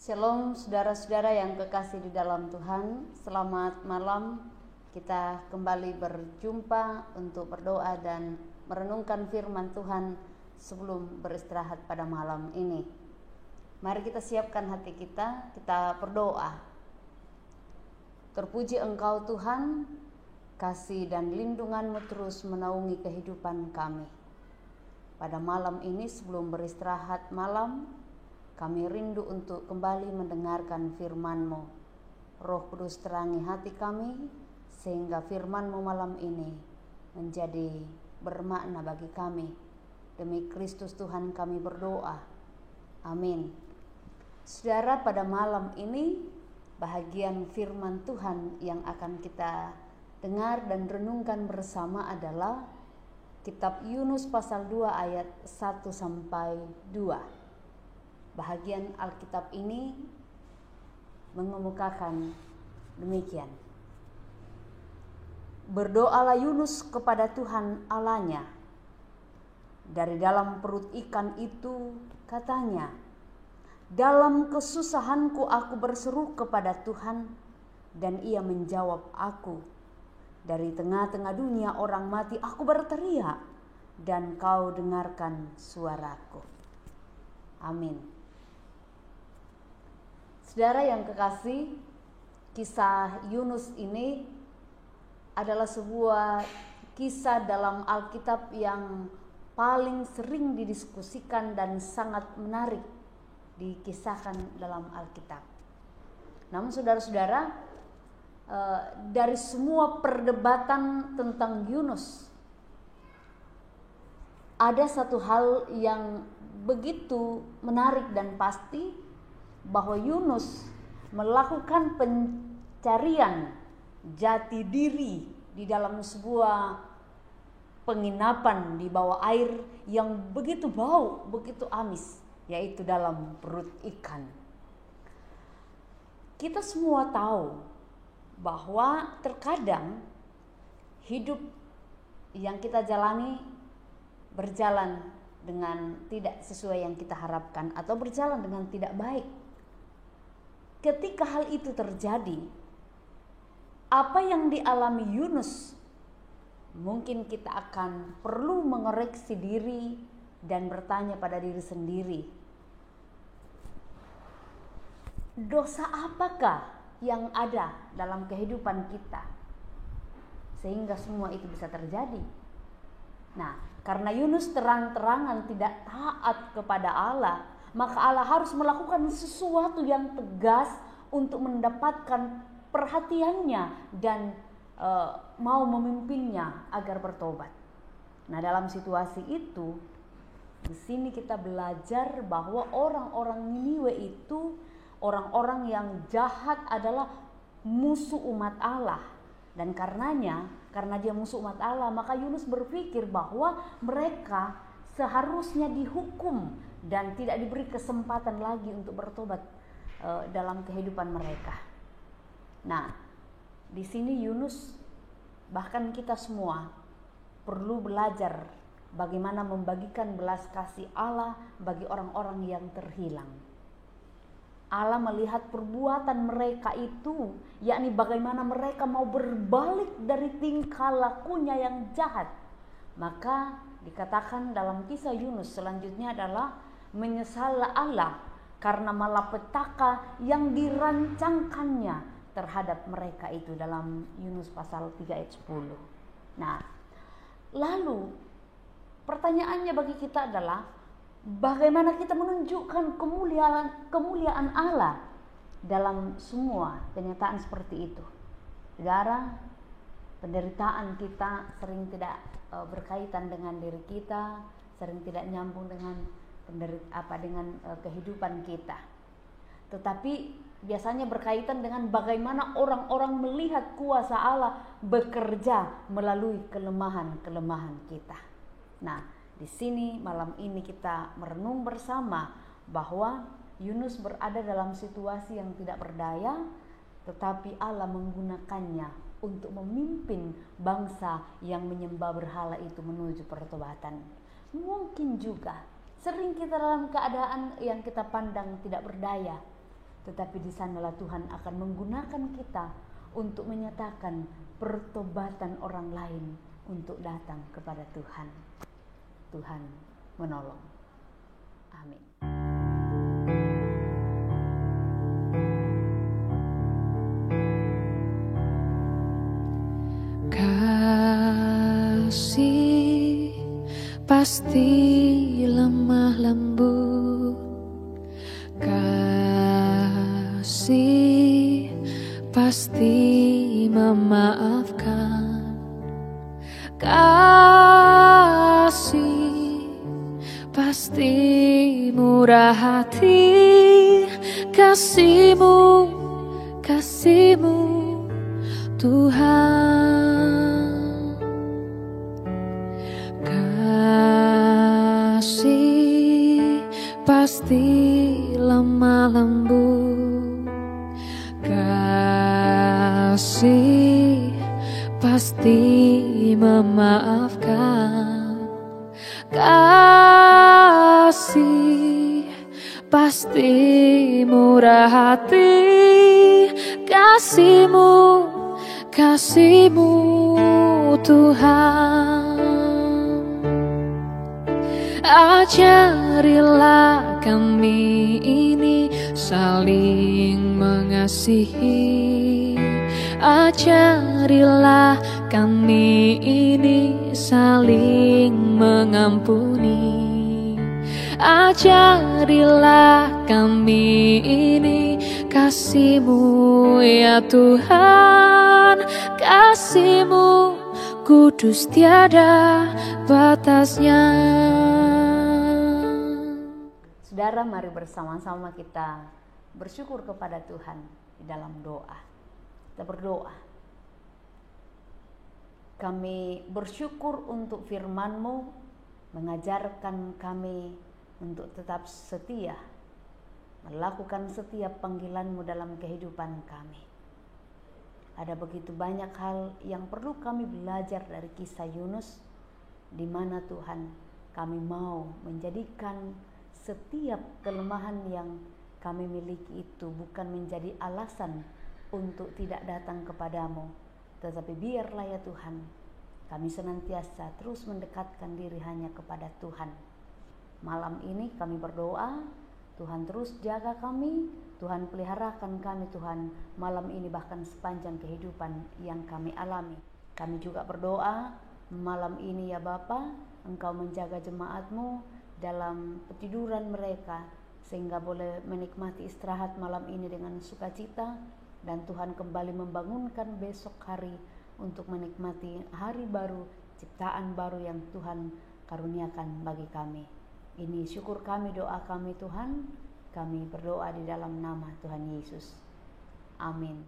Shalom saudara-saudara yang kekasih di dalam Tuhan. Selamat malam. Kita kembali berjumpa untuk berdoa dan merenungkan firman Tuhan sebelum beristirahat pada malam ini. Mari kita siapkan hati kita berdoa. Terpuji Engkau Tuhan, kasih dan lindungan-Mu terus menaungi kehidupan kami. Pada malam ini sebelum beristirahat malam, kami rindu untuk kembali mendengarkan firman-Mu. Roh Kudus terangi hati kami, sehingga firman-Mu malam ini menjadi bermakna bagi kami. Demi Kristus Tuhan kami berdoa. Amin. Saudara, pada malam ini bahagian firman Tuhan yang akan kita dengar dan renungkan bersama adalah Kitab Yunus pasal 2 ayat 1-2. Bahagian Alkitab ini mengemukakan demikian. Berdoalah Yunus kepada Tuhan Allahnya. Dari dalam perut ikan itu katanya, dalam kesusahanku aku berseru kepada Tuhan, dan Ia menjawab aku. Dari tengah-tengah dunia orang mati aku berteriak, dan Kau dengarkan suaraku. Amin. Saudara yang kekasih, kisah Yunus ini adalah sebuah kisah dalam Alkitab yang paling sering didiskusikan dan sangat menarik dikisahkan dalam Alkitab. Namun saudara-saudara, dari semua perdebatan tentang Yunus, ada satu hal yang begitu menarik dan pasti, bahwa Yunus melakukan pencarian jati diri di dalam sebuah penginapan di bawah air yang begitu bau, begitu amis, yaitu dalam perut ikan. Kita semua tahu bahwa terkadang hidup yang kita jalani berjalan dengan tidak sesuai yang kita harapkan atau berjalan dengan tidak baik. Ketika hal itu terjadi, apa yang dialami Yunus, mungkin kita akan perlu mengoreksi diri dan bertanya pada diri sendiri, dosa apakah yang ada dalam kehidupan kita sehingga semua itu bisa terjadi? Nah, karena Yunus terang-terangan tidak taat kepada Allah, maka Allah harus melakukan sesuatu yang tegas untuk mendapatkan perhatiannya dan mau memimpinnya agar bertobat. Nah, dalam situasi itu, di sini kita belajar bahwa orang-orang Niniwe itu orang-orang yang jahat, adalah musuh umat Allah. Dan karena dia musuh umat Allah, maka Yunus berpikir bahwa mereka seharusnya dihukum dan tidak diberi kesempatan lagi untuk bertobat dalam kehidupan mereka. Nah, di sini Yunus, bahkan kita semua perlu belajar bagaimana membagikan belas kasih Allah bagi orang-orang yang terhilang. Allah melihat perbuatan mereka itu, yakni bagaimana mereka mau berbalik dari tingkah lakunya yang jahat. Maka dikatakan dalam kisah Yunus selanjutnya adalah menyesallah Allah karena malapetaka yang dirancangkannya terhadap mereka itu, dalam Yunus pasal 3 ayat 10. Nah, lalu pertanyaannya bagi kita adalah, bagaimana kita menunjukkan kemuliaan Allah dalam semua kenyataan seperti itu? Saudara, penderitaan kita sering tidak berkaitan dengan diri kita, sering tidak nyambung dengan kehidupan kita. Tetapi biasanya berkaitan dengan bagaimana orang-orang melihat kuasa Allah bekerja melalui kelemahan-kelemahan kita. Nah, di sini malam ini kita merenung bersama bahwa Yunus berada dalam situasi yang tidak berdaya, tetapi Allah menggunakannya untuk memimpin bangsa yang menyembah berhala itu menuju pertobatan. Mungkin juga sering kita dalam keadaan yang kita pandang tidak berdaya, tetapi di sanalah Tuhan akan menggunakan kita untuk menyatakan pertobatan orang lain untuk datang kepada Tuhan. Tuhan menolong. Amin. Kasih pasti lemah lembut, kasih pasti memaafkan, kasih pasti murah hati, kasih-Mu Tuhan. Kasih pasti lemah lembut, kasih pasti memaafkan, kasih pasti murah hati, kasih-Mu Tuhan. Ajarilah kami ini saling mengasihi, ajarilah kami ini saling mengampuni, ajarilah kami ini kasih-Mu ya Tuhan, kasih-Mu kudus tiada batasnya. Saudara, mari bersama-sama kita bersyukur kepada Tuhan di dalam doa. Kita berdoa. Kami bersyukur untuk firman-Mu mengajarkan kami untuk tetap setia, melakukan setiap panggilan-Mu dalam kehidupan kami. Ada begitu banyak hal yang perlu kami belajar dari kisah Yunus, di mana Tuhan kami mau menjadikan setiap kelemahan yang kami miliki itu bukan menjadi alasan untuk tidak datang kepadamu, tetapi biarlah ya Tuhan, kami senantiasa terus mendekatkan diri hanya kepada Tuhan. Malam ini kami berdoa, Tuhan terus jaga kami, Tuhan peliharakan kami Tuhan, malam ini bahkan sepanjang kehidupan yang kami alami. Kami juga berdoa, malam ini ya Bapa, Engkau menjaga jemaat-Mu dalam petiduran mereka, sehingga boleh menikmati istirahat malam ini dengan sukacita, dan Tuhan kembali membangunkan besok hari untuk menikmati hari baru, ciptaan baru yang Tuhan karuniakan bagi kami. Ini syukur kami, doa kami Tuhan, kami berdoa di dalam nama Tuhan Yesus. Amin.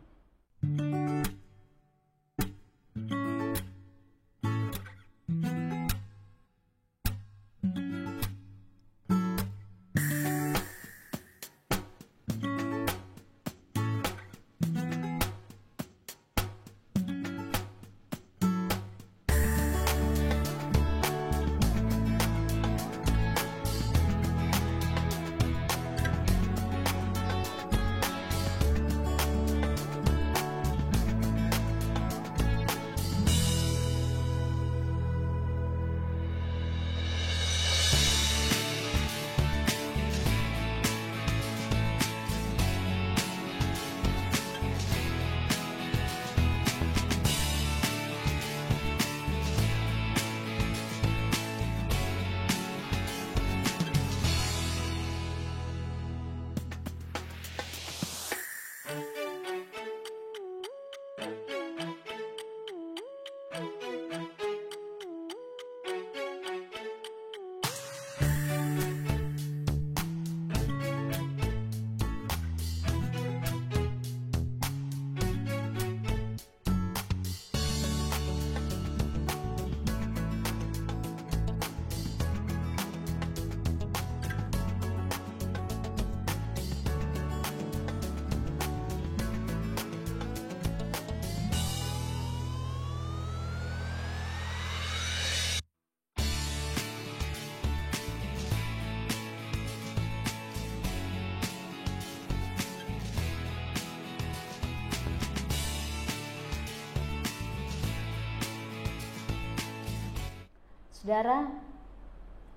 Saudara,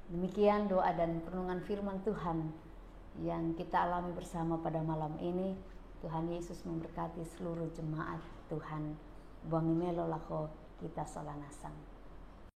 demikian doa dan perenungan firman Tuhan yang kita alami bersama pada malam ini. Tuhan Yesus memberkati seluruh jemaat Tuhan. Buang imelo lako kita solanasang.